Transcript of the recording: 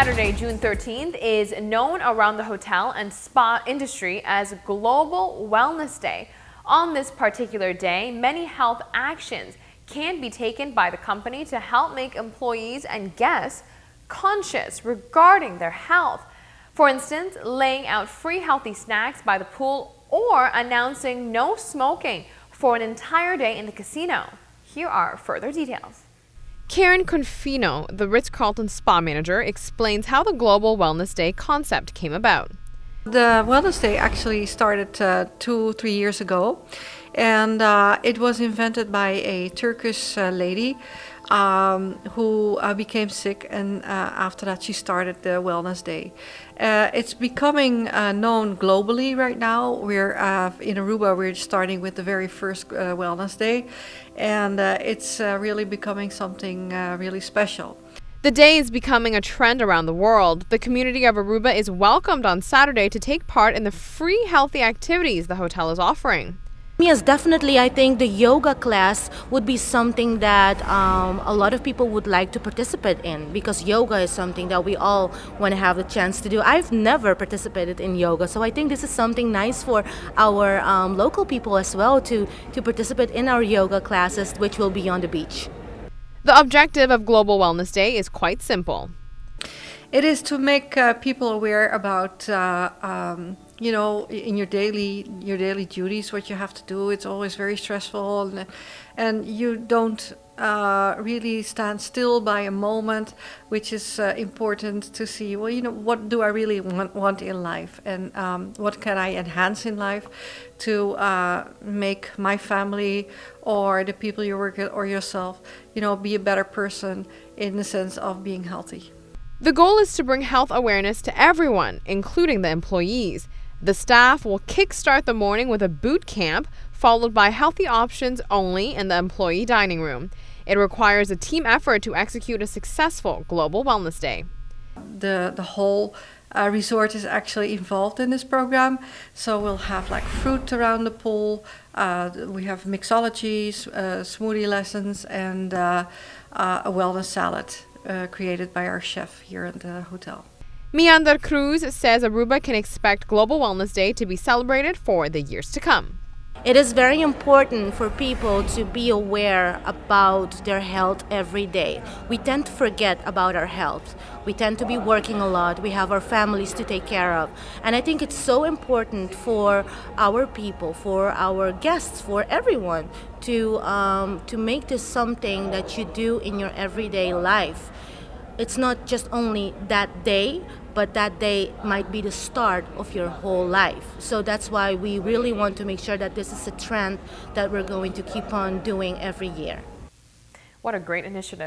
Saturday, June 13th is known around the hotel and spa industry as Global Wellness Day. On this particular day, many health actions can be taken by the company to help make employees and guests conscious regarding their health. For instance, laying out free healthy snacks by the pool or announcing no smoking for an entire day in the casino. Here are further details. Karen Confino, the Ritz-Carlton spa manager, explains how the Global Wellness Day concept came about. The Wellness Day actually started 2-3 years ago, and it was invented by a Turkish lady who became sick, and after that she started the Wellness Day. It's becoming known globally right now. We're in Aruba, we're starting with the very first Wellness Day, and it's really becoming something really special. The day is becoming a trend around the world. The community of Aruba is welcomed on Saturday to take part in the free healthy activities the hotel is offering. Yes, definitely. I think the yoga class would be something that a lot of people would like to participate in, because yoga is something that we all want to have the chance to do. I've never participated in yoga, so I think this is something nice for our local people as well to participate in our yoga classes, which will be on the beach. The objective of Global Wellness Day is quite simple. It is to make people aware about in your daily duties, what you have to do. It's always very stressful, and you don't really stand still by a moment, which is important to see, well, what do I really want in life, and what can I enhance in life to make my family or the people you work with or yourself, be a better person in the sense of being healthy. The goal is to bring health awareness to everyone, including the employees. The staff will kickstart the morning with a boot camp, followed by healthy options only in the employee dining room. It requires a team effort to execute a successful Global Wellness Day. The whole resort is actually involved in this program, so we'll have like fruit around the pool. We have mixologies, smoothie lessons, and a wellness salad created by our chef here at the hotel. Meander Cruz says Aruba can expect Global Wellness Day to be celebrated for the years to come. It is very important for people to be aware about their health every day. We tend to forget about our health. We tend to be working a lot. We have our families to take care of. And I think it's so important for our people, for our guests, for everyone to make this something that you do in your everyday life. It's not just only that day, but that day might be the start of your whole life. So that's why we really want to make sure that this is a trend that we're going to keep on doing every year. What a great initiative.